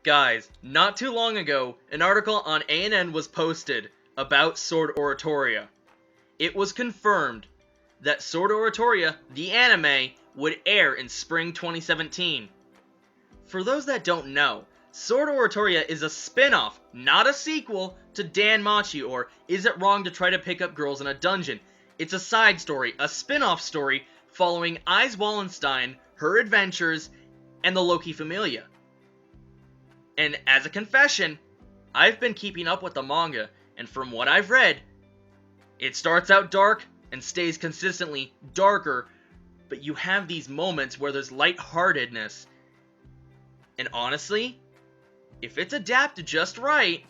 Guys, not too long ago, an article on ANN was posted about Sword Oratoria. It was confirmed that Sword Oratoria, the anime, would air in spring 2017. For those that don't know, Sword Oratoria is a spin-off, not a sequel, to DanMachi, or Is It Wrong to Try to Pick Up Girls in a Dungeon? It's a side story, a spin-off story, following Ise Wallenstein, her adventures, and the Loki Familia. And as a confession, I've been keeping up with the manga, and from what I've read, it starts out dark and stays consistently darker, but you have these moments where there's lightheartedness. And honestly, if it's adapted just right,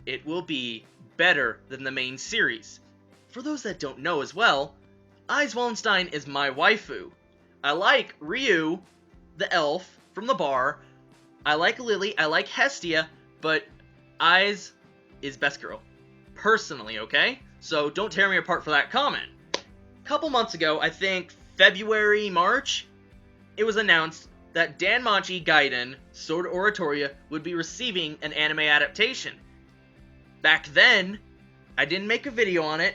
it will be better than the main series. For those that don't know as well, Ise Wallenstein is my waifu. I like Ryu, the elf from the bar. I like Lily, I like Hestia, but Ise is best girl. Personally, okay? So don't tear me apart for that comment. A couple months ago, I think February, March, it was announced that DanMachi Gaiden Sword Oratoria would be receiving an anime adaptation. Back then, I didn't make a video on it,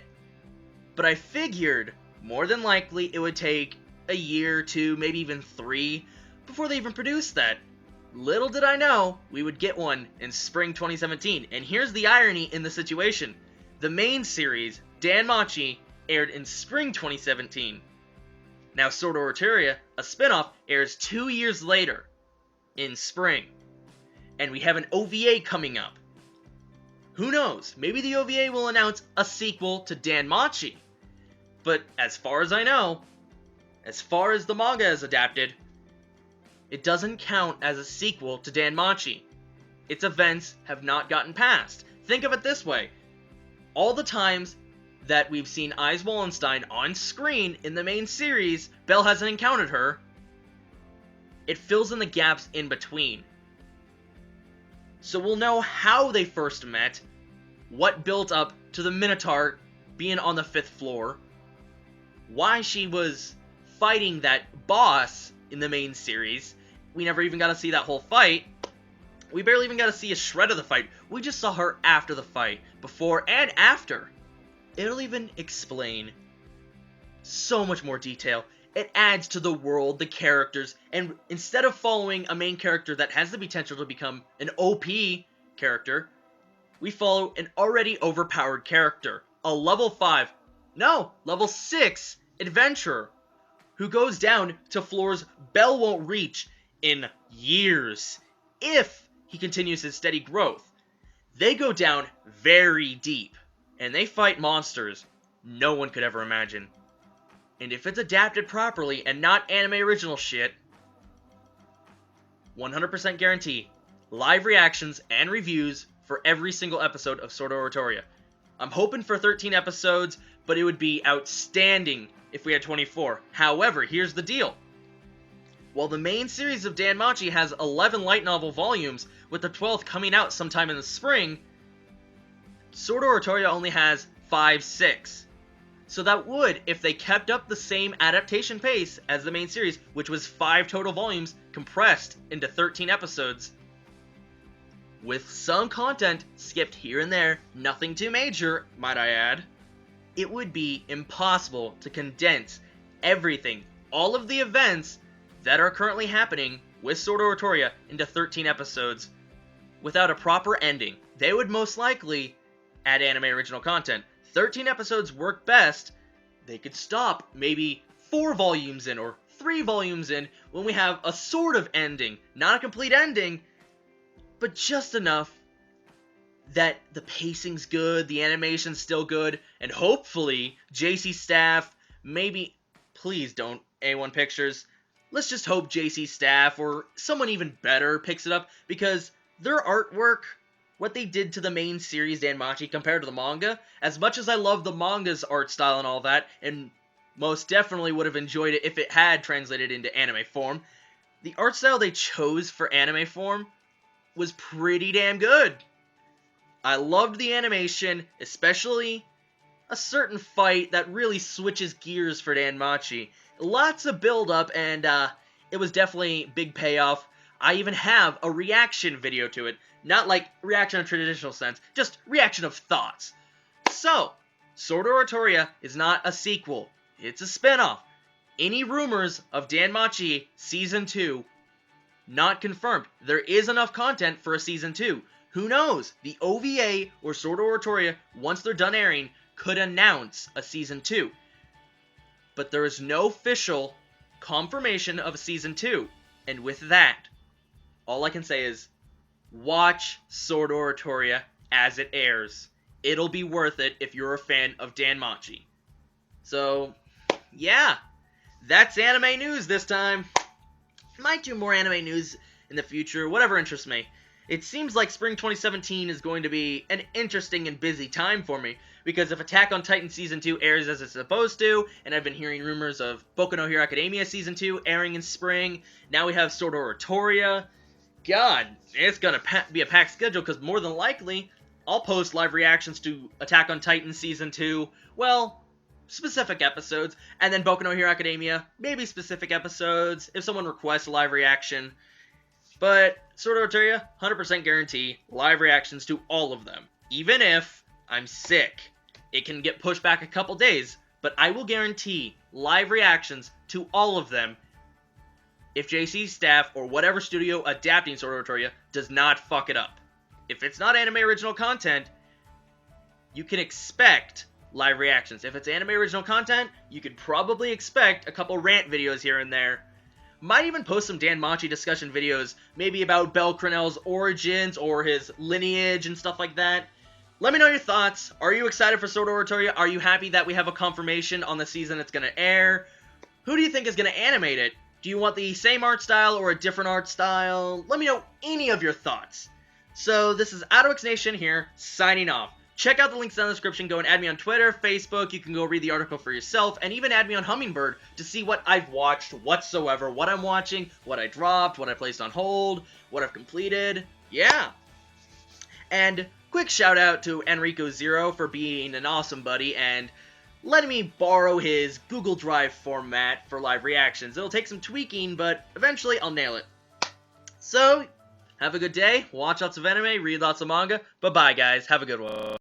but I figured more than likely it would take a year, 2, maybe even 3 before they even produced that. Little did I know we would get one in spring 2017, and here's the irony in the situation. The main series, DanMachi, aired in spring 2017. Now Sword Oratoria, a spin-off, airs 2 years later, in spring. And we have an OVA coming up. Who knows, maybe the OVA will announce a sequel to DanMachi. But as far as I know, as far as the manga is adapted, it doesn't count as a sequel to DanMachi. Its events have not gotten past. Think of it this way. All the times that we've seen Ise Wallenstein on screen in the main series, Belle hasn't encountered her. It fills in the gaps in between. So we'll know how they first met, what built up to the Minotaur being on the 5th floor, why she was fighting that boss in the main series. We never even got to see that whole fight. We barely even got to see a shred of the fight. We just saw her after the fight, before and after. It'll even explain so much more detail. It adds to the world, the characters, and instead of following a main character that has the potential to become an OP character, we follow an already overpowered character, a level 5, no, level 6 adventurer, who goes down to floors Belle won't reach in years, if he continues his steady growth. They go down very deep, and they fight monsters no one could ever imagine. And if it's adapted properly and not anime original shit, 100% guarantee live reactions and reviews for every single episode of Sword Oratoria. I'm hoping for 13 episodes, but it would be outstanding if we had 24. However, here's the deal. While the main series of DanMachi has 11 light novel volumes, with the 12th coming out sometime in the spring, Sword Oratoria only has 5, 6. So that would, if they kept up the same adaptation pace as the main series, which was 5 total volumes compressed into 13 episodes, with some content skipped here and there, nothing too major, might I add, it would be impossible to condense everything, all of the events that are currently happening with Sword Oratoria into 13 episodes without a proper ending. They would most likely add anime original content. 13 episodes work best. They could stop maybe 4 volumes in or 3 volumes in when we have a sort of ending. Not a complete ending, but just enough that the pacing's good, the animation's still good, and hopefully JC Staff, maybe, please don't A1 Pictures, let's just hope JC Staff or someone even better picks it up, because their artwork, what they did to the main series DanMachi compared to the manga, as much as I love the manga's art style and all that, and most definitely would have enjoyed it if it had translated into anime form, the art style they chose for anime form was pretty damn good. I loved the animation, especially a certain fight that really switches gears for DanMachi. Lots of build-up, and it was definitely big payoff. I even have a reaction video to it. Not like reaction in a traditional sense, just reaction of thoughts. So, Sword Oratoria is not a sequel. It's a spin-off. Any rumors of DanMachi Season 2, not confirmed. There is enough content for a Season 2. Who knows? The OVA or Sword Oratoria, once they're done airing, could announce a Season 2. But there is no official confirmation of a Season 2. And with that, all I can say is, watch Sword Oratoria as it airs. It'll be worth it if you're a fan of DanMachi. So, yeah, that's anime news this time. Might do more anime news in the future, whatever interests me. It seems like spring 2017 is going to be an interesting and busy time for me, because if Attack on Titan Season 2 airs as it's supposed to, and I've been hearing rumors of Boku no Hero Academia Season 2 airing in spring, now we have Sword Oratoria. God, it's gonna be a packed schedule, because more than likely, I'll post live reactions to Attack on Titan Season 2, well, specific episodes, and then Boku no Hero Academia, maybe specific episodes, if someone requests a live reaction. But Sword Oratoria, 100% guarantee live reactions to all of them. Even if I'm sick, it can get pushed back a couple days, but I will guarantee live reactions to all of them if JC's staff or whatever studio adapting Sword Oratoria does not fuck it up. If it's not anime original content, you can expect live reactions. If it's anime original content, you could probably expect a couple rant videos here and there. Might even post some DanMachi discussion videos, maybe about Bel Crenel's origins or his lineage and stuff like that. Let me know your thoughts. Are you excited for Sword Oratoria? Are you happy that we have a confirmation on the season it's going to air? Who do you think is going to animate it? Do you want the same art style or a different art style? Let me know any of your thoughts. So this is AutoX Nation here, signing off. Check out the links down in the description. Go and add me on Twitter, Facebook. You can go read the article for yourself, and even add me on Hummingbird to see what I've watched whatsoever, what I'm watching, what I dropped, what I placed on hold, what I've completed. Yeah. And quick shout out to Enrico Zero for being an awesome buddy and letting me borrow his Google Drive format for live reactions. It'll take some tweaking, but eventually I'll nail it. So, have a good day, watch lots of anime, read lots of manga. Bye-bye, guys. Have a good one.